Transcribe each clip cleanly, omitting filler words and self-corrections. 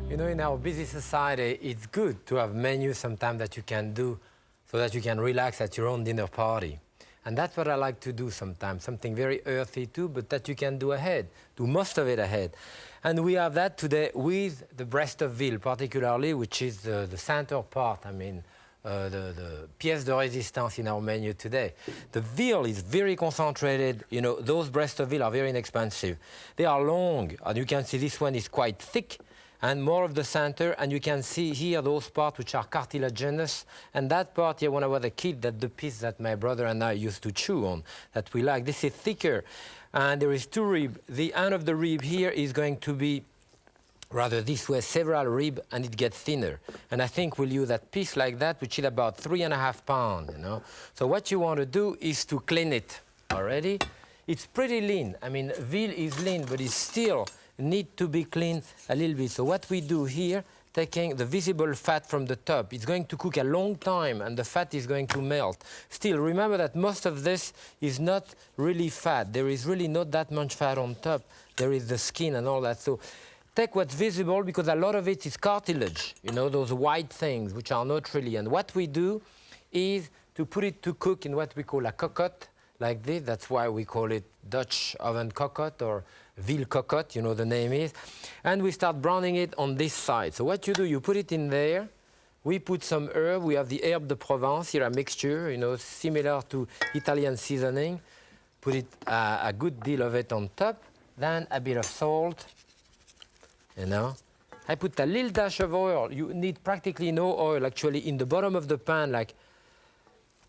You know, in our busy society, it's good to have menus sometimes that you can do so that you can relax at your own dinner party. And that's what I like to do sometimes, something very earthy too, but that you can do ahead, do most of it ahead. And we have that today with the breast of veal, particularly, which is the center part, the pièce de résistance in our menu today. The veal is very concentrated. You know, those breasts of veal are very inexpensive. They are long, and you can see this one is quite thick, and more of the center, and you can see here those parts which are cartilaginous, and that part here, when I was a kid, that the piece that my brother and I used to chew on, that we like. This is thicker, and there is two ribs. The end of the rib here is going to be rather this way, several ribs, and it gets thinner. And I think we'll use that piece like that, which is about 3.5 pounds, you know. So what you want to do is to clean it already. It's pretty lean. I mean, veal is lean, but it's still need to be cleaned a little bit. So what we do here, taking the visible fat from the top, it's going to cook a long time and the fat is going to melt. Still, remember that most of this is not really fat. There is really not that much fat on top. There is the skin and all that. So take what's visible, because a lot of it is cartilage, you know, those white things which are not really. And what we do is to put it to cook in what we call a cocotte, like this. That's why we call it Dutch oven cocotte or veal cocotte, you know, the name is. And we start browning it on this side. So what you do, you put it in there. We put some herb. We have the herbe de Provence here, a mixture, you know, similar to Italian seasoning. Put it, a good deal of it on top. Then a bit of salt, you know. I put a little dash of oil. You need practically no oil, actually, in the bottom of the pan, like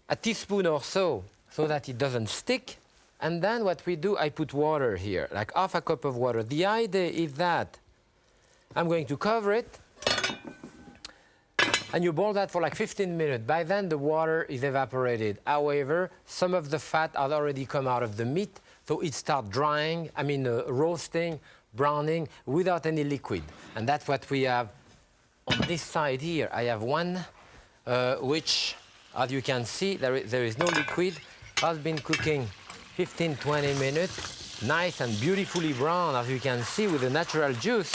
a teaspoon or so that it doesn't stick. And then what we do, I put water here, like half a cup of water. The idea is that I'm going to cover it, and you boil that for like 15 minutes. By then, the water is evaporated. However, some of the fat has already come out of the meat, so it starts drying, roasting, browning, without any liquid. And that's what we have on this side here. I have one which, as you can see, there is no liquid, has been cooking 15-20 minutes, nice and beautifully brown, as you can see, with the natural juice.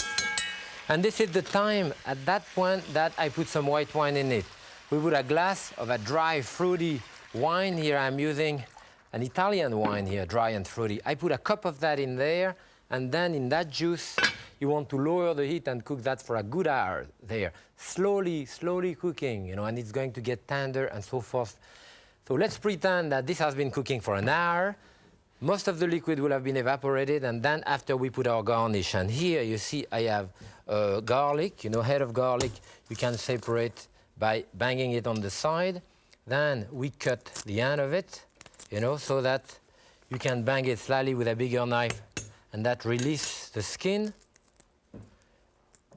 And this is the time, at that point, that I put some white wine in it. We put a glass of a dry, fruity wine. Here I'm using an Italian wine here, dry and fruity. I put a cup of that in there, and then in that juice, you want to lower the heat and cook that for a good hour there. Slowly, slowly cooking, you know, and it's going to get tender and so forth. So let's pretend that this has been cooking for an hour. Most of the liquid will have been evaporated, and then after we put our garnish. And here you see I have garlic, you know, head of garlic. You can separate by banging it on the side. Then we cut the end of it, you know, so that you can bang it slightly with a bigger knife, and that releases the skin.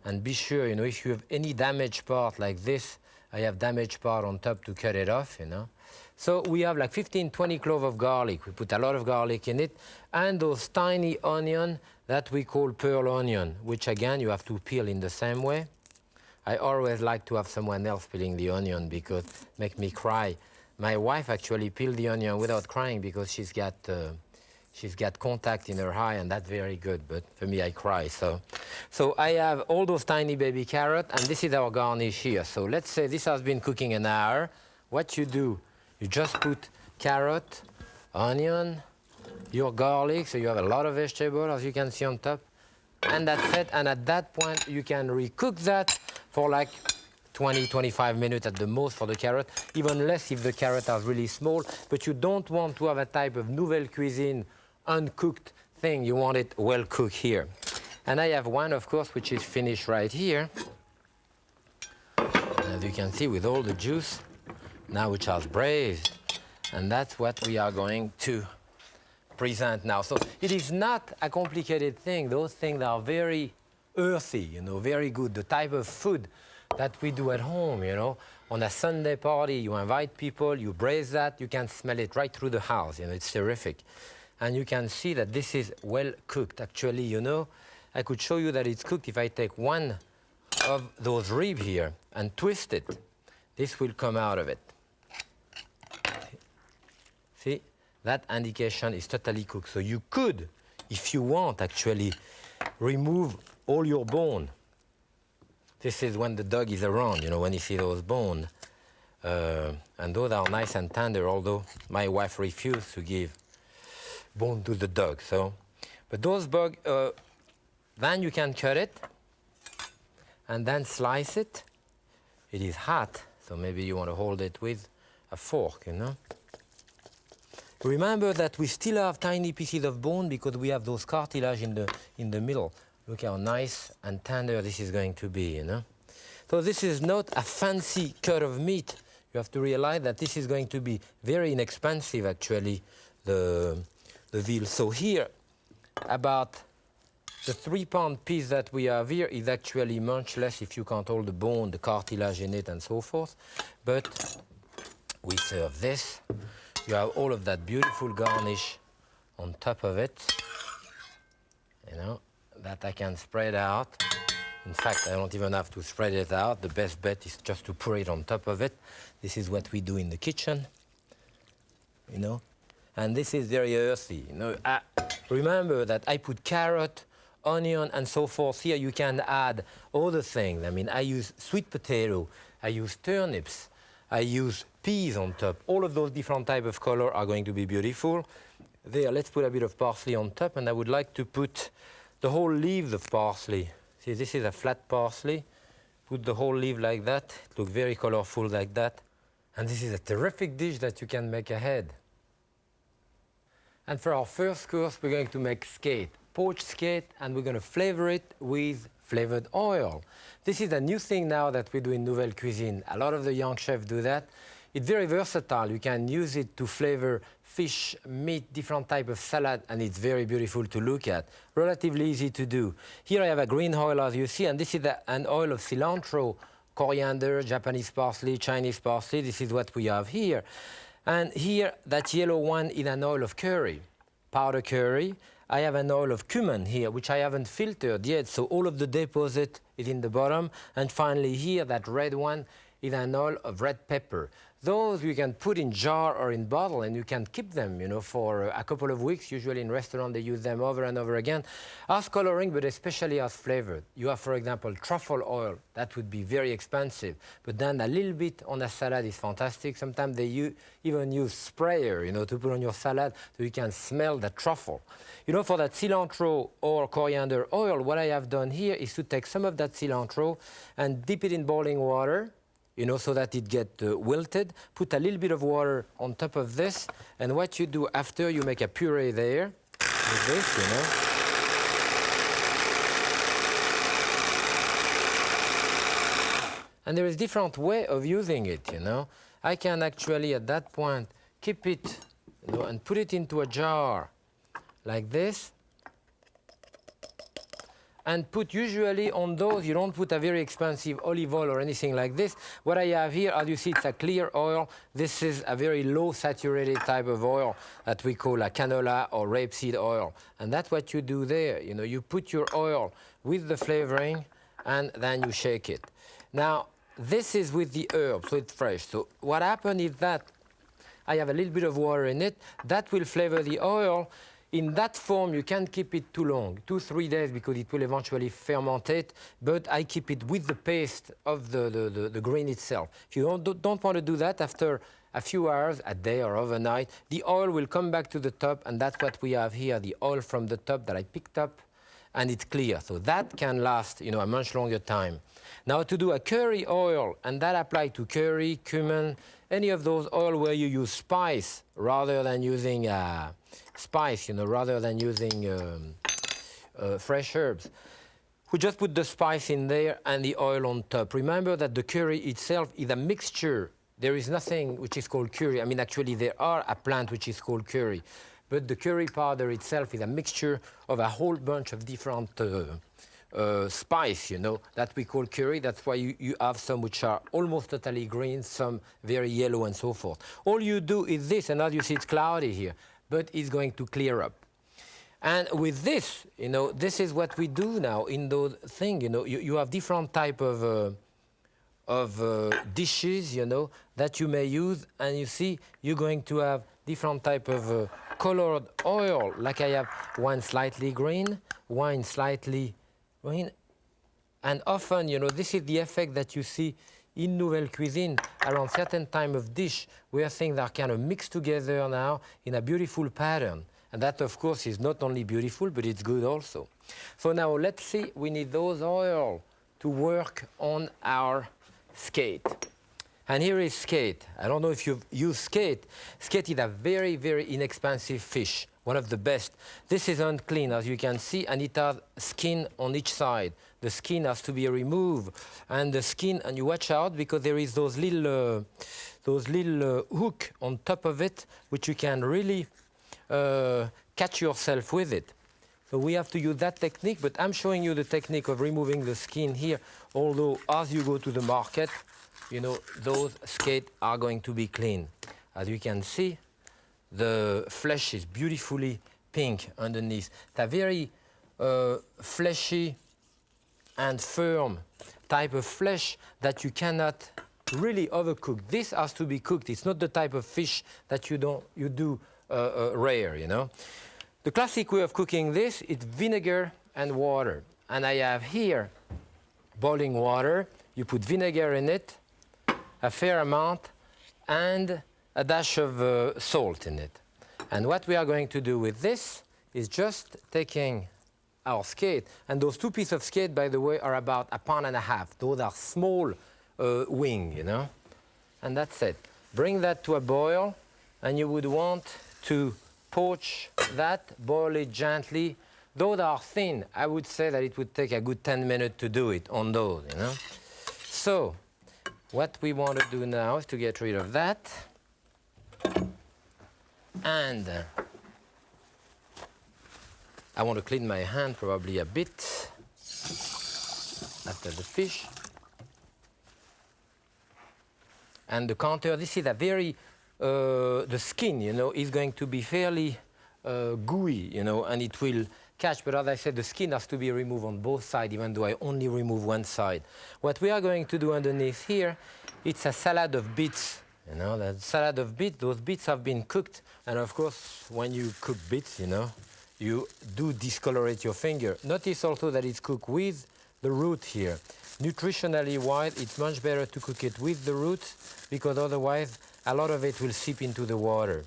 And be sure, you know, if you have any damaged part like this, I have damaged part on top to cut it off, you know. So we have like 15-20 cloves of garlic. We put a lot of garlic in it. And those tiny onion that we call pearl onion, which again, you have to peel in the same way. I always like to have someone else peeling the onion because it makes me cry. My wife actually peeled the onion without crying because she's got contact in her eye, and that's very good. But for me, I cry. So I have all those tiny baby carrots, and this is our garnish here. So let's say this has been cooking an hour. What you do, you just put carrot, onion, your garlic, so you have a lot of vegetable, as you can see on top, and that's it. And at that point, you can recook that for like 20-25 minutes at the most for the carrot, even less if the carrot are really small. But you don't want to have a type of nouvelle cuisine, uncooked thing. You want it well cooked here. And I have one, of course, which is finished right here. As you can see, with all the juice. Now which are braised, and that's what we are going to present now. So it is not a complicated thing. Those things are very earthy, you know, very good. The type of food that we do at home, you know. On a Sunday party, you invite people, you braise that, you can smell it right through the house, you know, it's terrific. And you can see that this is well cooked. Actually, you know, I could show you that it's cooked if I take one of those ribs here and twist it. This will come out of it. See, that indication is totally cooked. So you could, if you want, actually remove all your bone. This is when the dog is around, you know, when you see those bones. And those are nice and tender, although my wife refused to give bone to the dog. So, but those bugs, then you can cut it and then slice it. It is hot, so maybe you want to hold it with a fork, you know. Remember that we still have tiny pieces of bone because we have those cartilage in the middle. Look how nice and tender this is going to be, you know. So this is not a fancy cut of meat. You have to realize that this is going to be very inexpensive, actually, the veal. So here, about the 3-pound piece that we have here is actually much less if you count all the bone, the cartilage in it, and so forth. But we serve this. You have all of that beautiful garnish on top of it, you know, that I can spread out. In fact, I don't even have to spread it out. The best bet is just to pour it on top of it. This is what we do in the kitchen, you know. And this is very earthy, you know. Remember that I put carrot, onion, and so forth. Here you can add other things. I mean, I use sweet potato, I use turnips, I use peas on top. All of those different types of color are going to be beautiful. There, let's put a bit of parsley on top, and I would like to put the whole leaves of parsley. See, this is a flat parsley. Put the whole leaf like that. It looks very colorful like that. And this is a terrific dish that you can make ahead. And for our first course, we're going to make skate, poached skate, and we're going to flavor it with flavored oil. This is a new thing now that we do in Nouvelle Cuisine. A lot of the young chefs do that. It's very versatile. You can use it to flavor fish, meat, different type of salad, and it's very beautiful to look at. Relatively easy to do. Here I have a green oil, as you see, and this is an oil of cilantro, coriander, Japanese parsley, Chinese parsley. This is what we have here. And here, that yellow one is an oil of curry, powder curry. I have an oil of cumin here, which I haven't filtered yet, so all of the deposit is in the bottom. And finally here, that red one is an oil of red pepper. Those you can put in jar or in bottle, and you can keep them, you know, for a couple of weeks. Usually in restaurants, they use them over and over again as coloring, but especially as flavored. You have, for example, truffle oil. That would be very expensive, but then a little bit on a salad is fantastic. Sometimes they even use sprayer, you know, to put on your salad so you can smell the truffle. You know, for that cilantro or coriander oil, what I have done here is to take some of that cilantro and dip it in boiling water, you know, so that it gets wilted. Put a little bit of water on top of this, and what you do after, you make a puree there with this, you know. And there is different way of using it, you know. I can actually, at that point, keep it, you know, and put it into a jar like this. And put usually on those, you don't put a very expensive olive oil or anything like this. What I have here, as you see, it's a clear oil. This is a very low saturated type of oil that we call a canola or rapeseed oil. And that's what you do there. You know, you put your oil with the flavoring and then you shake it. Now, this is with the herb, so it's fresh. So what happened is that I have a little bit of water in it. That will flavor the oil. In that form, you can't keep it too long, 2-3 days, because it will eventually fermentate, but I keep it with the paste of the grain itself. If you don't want to do that, after a few hours, a day or overnight, the oil will come back to the top, and that's what we have here, the oil from the top that I picked up, and it's clear. So that can last, you know, a much longer time. Now, to do a curry oil, and that applies to curry, cumin, any of those oil where you use spice rather than using spice, you know, rather than using fresh herbs. We just put the spice in there and the oil on top. Remember that the curry itself is a mixture. There is nothing which is called curry. I mean, actually, there are a plant which is called curry. But the curry powder itself is a mixture of a whole bunch of different spice, you know, that we call curry. That's why you have some which are almost totally green, some very yellow, and so forth. All you do is this, and as you see, it's cloudy here, but it's going to clear up. And with this, you know, this is what we do now in those things, you know. You have different type of dishes, you know, that you may use, and you see, you're going to have different type of colored oil. Like I have one slightly green, one slightly green, And often, you know, this is the effect that you see in Nouvelle Cuisine around certain time of dish where things are kind of mixed together now in a beautiful pattern. And that, of course, is not only beautiful, but it's good also. So now let's see, we need those oil to work on our skate. And here is skate. I don't know if you've used skate. Skate is a very, very inexpensive fish, one of the best. This is unclean, as you can see, and it has skin on each side. The skin has to be removed. And the skin, and you watch out because there is those little hook on top of it, which you can really catch yourself with it. So we have to use that technique, but I'm showing you the technique of removing the skin here, although as you go to the market, you know, those skates are going to be clean. As you can see, the flesh is beautifully pink underneath. It's a very fleshy and firm type of flesh that you cannot really overcook. This has to be cooked. It's not the type of fish that you do rare, you know. The classic way of cooking this is vinegar and water. And I have here boiling water. You put vinegar in it, a fair amount, and a dash of salt in it. And what we are going to do with this is just taking our skate. And those two pieces of skate, by the way, are about 1.5 pounds. Those are small wing, you know. And that's it. Bring that to a boil, and you would want to poach that, boil it gently. Those are thin. I would say that it would take a good 10 minutes to do it on those, you know. So what we want to do now is to get rid of that. And I want to clean my hand probably a bit after the fish. And the counter, this is a very, the skin, you know, is going to be fairly gooey, you know, and it will catch. But as I said, the skin has to be removed on both sides, even though I only remove one side. What we are going to do underneath here, it's a salad of beets. You know, that salad of beets, those beets have been cooked. And of course, when you cook beets, you know, you do discolorate your finger. Notice also that it's cooked with the root here. Nutritionally wise, it's much better to cook it with the roots because otherwise a lot of it will seep into the water.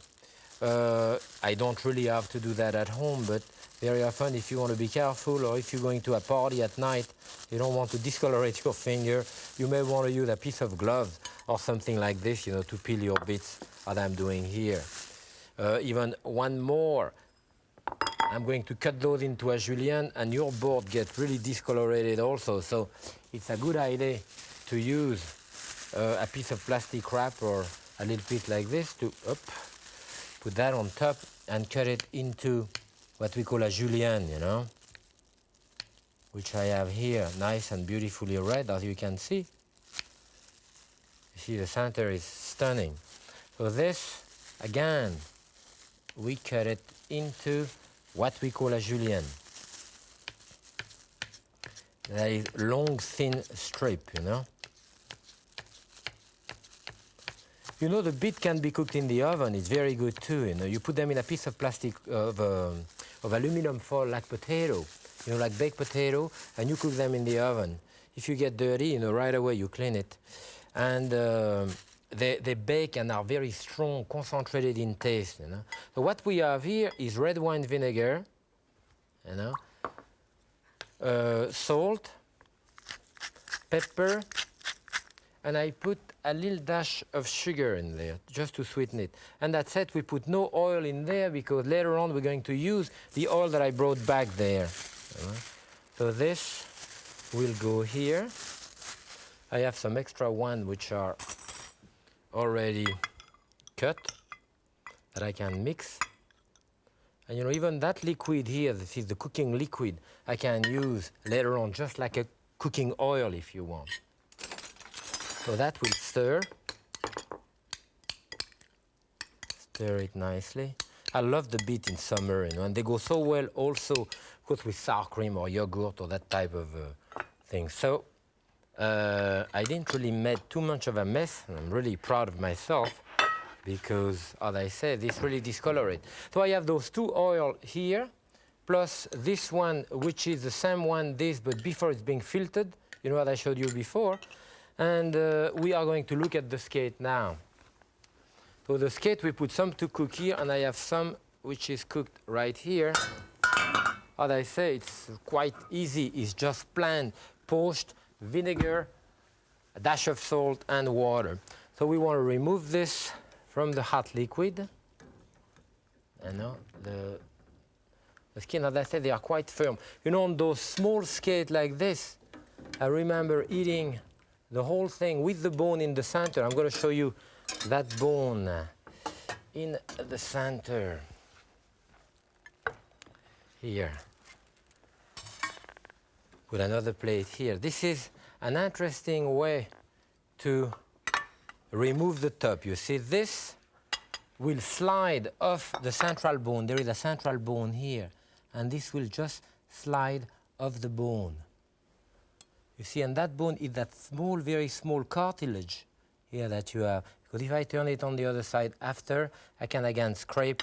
I don't really have to do that at home, but very often if you want to be careful or if you're going to a party at night, you don't want to discolorate your finger, you may want to use a piece of glove or something like this, you know, to peel your beets, as I'm doing here. Even one more. I'm going to cut those into a julienne, and your board gets really discolorated also. So it's a good idea to use a piece of plastic wrap or a little bit like this to put that on top and cut it into what we call a julienne, you know, which I have here, nice and beautifully red, as you can see. You see the center is stunning. So this, again, we cut it into what we call a julienne. That is long, thin strip, you know. You know, the beet can be cooked in the oven. It's very good too, you know. You put them in a piece of plastic, of aluminum foil like potato, you know, like baked potato, and you cook them in the oven. If you get dirty, you know, right away you clean it. And they bake and are very strong, concentrated in taste, you know. So what we have here is red wine vinegar, you know, salt, pepper, and I put a little dash of sugar in there just to sweeten it. And that's it, we put no oil in there because later on we're going to use the oil that I brought back there. You know? So this will go here. I have some extra ones which are already cut that I can mix. And you know, even that liquid here, this is the cooking liquid, I can use later on just like a cooking oil if you want. So that will stir. Stir it nicely. I love the beet in summer, you know, and they go so well also, of course, with sour cream or yogurt or that type of thing. So I didn't really make too much of a mess, and I'm really proud of myself because, as I said, this really discolors it. So I have those two oils here, plus this one, which is the same one, this, but before it's being filtered. You know what I showed you before. And we are going to look at the skate now. So the skate, we put some to cook here, and I have some which is cooked right here. As I say, it's quite easy. It's just plain poached, vinegar, a dash of salt, and water. So we want to remove this from the hot liquid. You know, the skin, as I said, they are quite firm. You know, on those small skates like this, I remember eating the whole thing with the bone in the center. I'm going to show you that bone in the center. Here. Put another plate here. This is an interesting way to remove the top. You see, this will slide off the central bone. There is a central bone here, and this will just slide off the bone. You see, and that bone is that small, very small cartilage here that you have. Because if I turn it on the other side after, I can again scrape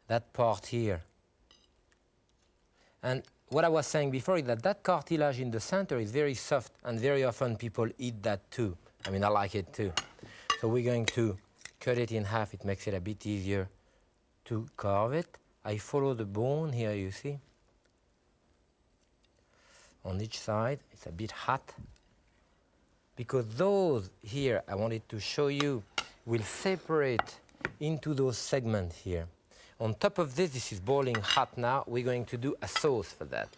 that part here. And what I was saying before is that that cartilage in the center is very soft, and very often people eat that too. I mean, I like it too. So we're going to cut it in half. It makes it a bit easier to carve it. I follow the bone here, you see. On each side, it's a bit hot. Because those here, I wanted to show you, will separate into those segments here. On top of this, this is boiling hot now. We're going to do a sauce for that.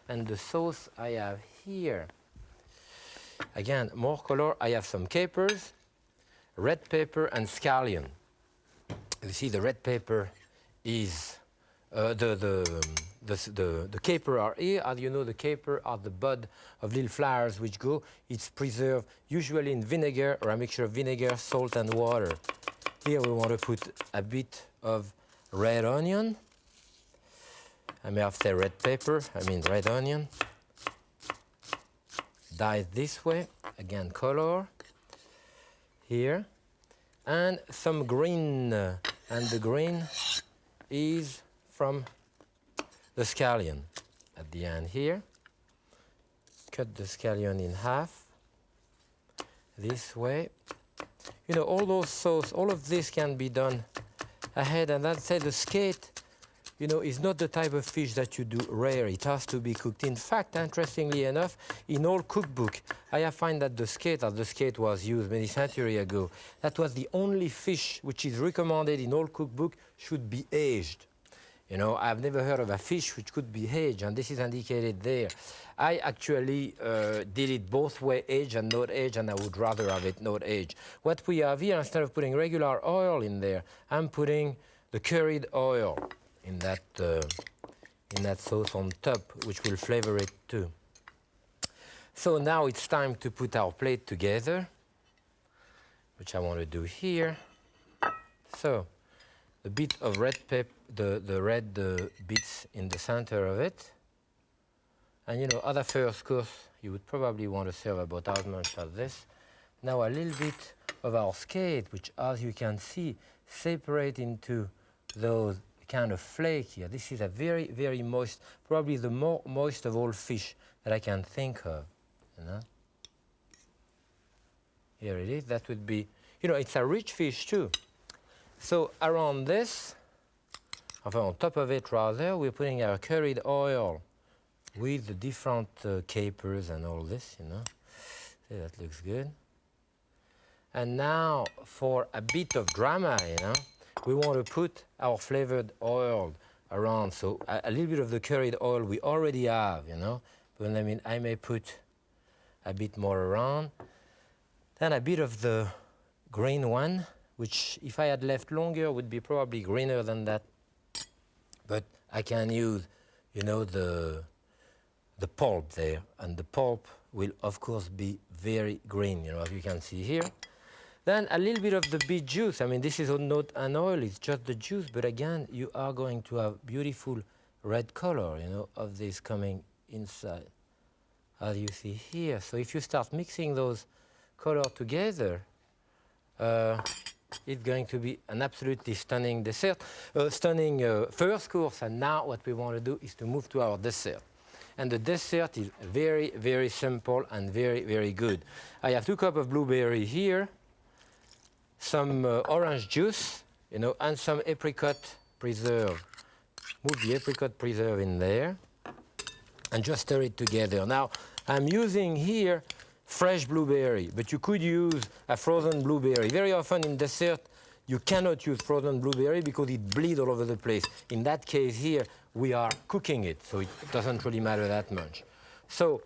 And the sauce I have here, again, more color. I have some capers, red pepper, and scallion. You see, the red pepper is the caper are here. As you know, the caper are the bud of little flowers which go. It's preserved usually in vinegar or a mixture of vinegar, salt, and water. Here we want to put a bit of red onion. I may have to say red pepper, I mean red onion. Dyed this way, again color. Here. And some green, and the green is from the scallion at the end here. Cut the scallion in half, this way. You know, all those sauce, all of this can be done ahead, and that said, the skate, you know, is not the type of fish that you do rare. It has to be cooked. In fact, interestingly enough, in all cookbook, I have found that the skate, as the skate was used many centuries ago, that was the only fish which is recommended in all cookbook should be aged. You know, I've never heard of a fish which could be aged, and this is indicated there. I actually did it both way, aged and not aged, and I would rather have it not aged. What we have here, instead of putting regular oil in there, I'm putting the curried oil in that sauce on top, which will flavor it too. So now it's time to put our plate together, which I want to do here. So a bit of red pepper, the red beets in the center of it. And you know, other first course, you would probably want to serve about as much as this. Now a little bit of our skate, which as you can see, separate into those kind of flake here. This is a very, very moist, probably the more moist of all fish that I can think of. You know? Here it is. That would be, you know, it's a rich fish too. So around this, on top of it rather, we're putting our curried oil with the different capers and all this, you know. See, that looks good. And now for a bit of drama, you know, we want to put our flavored oil around. So a little bit of the curried oil we already have, you know. But I mean, I may put a bit more around. Then a bit of the green one, which if I had left longer would be probably greener than that. But I can use, you know, the pulp there. And the pulp will, of course, be very green, you know, as you can see here. Then a little bit of the beet juice. I mean, this is not an oil, it's just the juice. But again, you are going to have beautiful red color, you know, of this coming inside, as you see here. So if you start mixing those colors together, It's going to be an absolutely stunning dessert, stunning first course. And now what we want to do is to move to our dessert. And the dessert is very, very simple and very, very good. I have 2 cups of blueberry here, some orange juice, you know, and some apricot preserve. Move the apricot preserve in there and just stir it together. Now, I'm using here fresh blueberry, but you could use a frozen blueberry. Very often in dessert, you cannot use frozen blueberry because it bleeds all over the place. In that case here, we are cooking it, so it doesn't really matter that much. So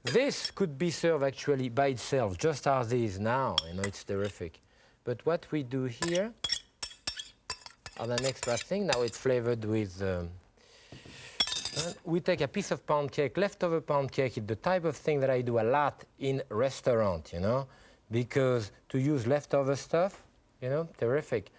this could be served actually by itself, just as is now. You know, it's terrific. But what we do here, on an extra thing, now it's flavored with we take a piece of pound cake, leftover pound cake. It's the type of thing that I do a lot in restaurant, you know, because to use leftover stuff, you know, terrific.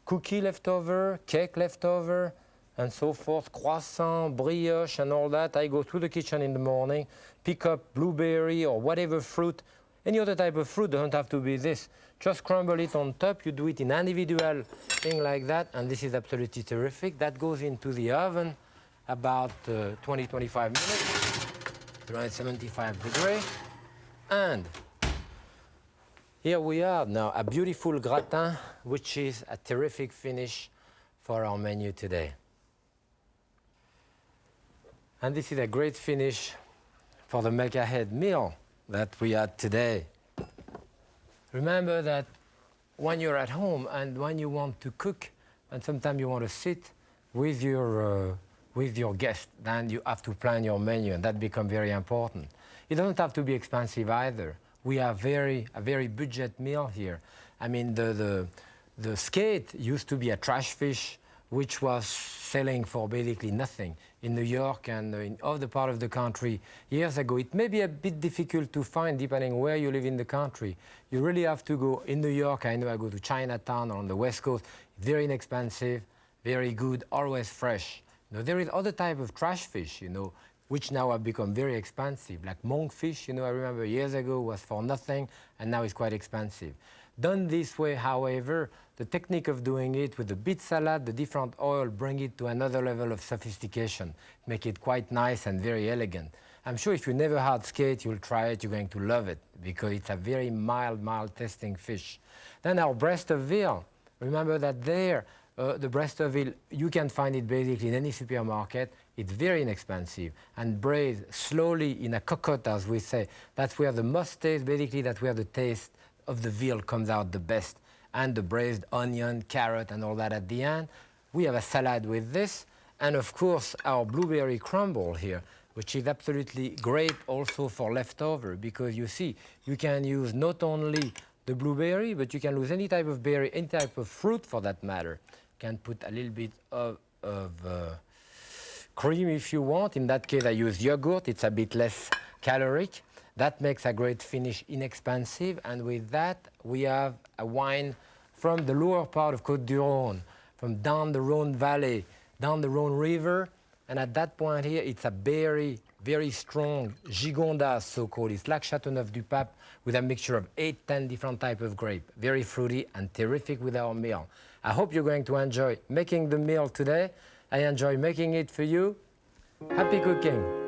Cookie leftover, cake leftover, and so forth, croissant, brioche, and all that. I go to the kitchen in the morning, pick up blueberry or whatever fruit. Any other type of fruit doesn't have to be this. Just crumble it on top. You do it in individual thing like that, and this is absolutely terrific. That goes into the oven about 20-25 minutes, 375 degrees. And here we are now, a beautiful gratin, which is a terrific finish for our menu today. And this is a great finish for the make-ahead meal that we had today. Remember that when you're at home and when you want to cook, and sometimes you want to sit with your guest, then you have to plan your menu, and that becomes very important. It doesn't have to be expensive either. We have a very budget meal here. I mean, the skate used to be a trash fish, which was selling for basically nothing in New York and in other part of the country years ago. It may be a bit difficult to find depending where you live in the country. You really have to go in New York. I know I go to Chinatown or on the West Coast. Very inexpensive, very good, always fresh. You know, there is other type of trash fish, you know, which now have become very expensive, like monkfish, you know, I remember years ago was for nothing, and now it's quite expensive. Done this way, however, the technique of doing it with the beet salad, the different oil, bring it to another level of sophistication, make it quite nice and very elegant. I'm sure if you never had skate, you'll try it, you're going to love it, because it's a very mild tasting fish. Then our breast of veal, remember that there, the breast of veal, you can find it basically in any supermarket. It's very inexpensive and braised slowly in a cocotte, as we say. That's where the must taste, basically that's where the taste of the veal comes out the best. And the braised onion, carrot, and all that at the end. We have a salad with this. And of course, our blueberry crumble here, which is absolutely great also for leftover, because you see, you can use not only the blueberry, but you can use any type of berry, any type of fruit for that matter. You can put a little bit of cream if you want. In that case, I use yogurt. It's a bit less caloric. That makes a great finish, inexpensive. And with that, we have a wine from the lower part of Côte du Rhône, from down the Rhône Valley, down the Rhône River. And at that point here, it's a very, very strong Gigondas, so-called. It's like Châteauneuf-du-Pape with a mixture of 8-10 different types of grape. Very fruity and terrific with our meal. I hope you're going to enjoy making the meal today. I enjoy making it for you. Happy cooking.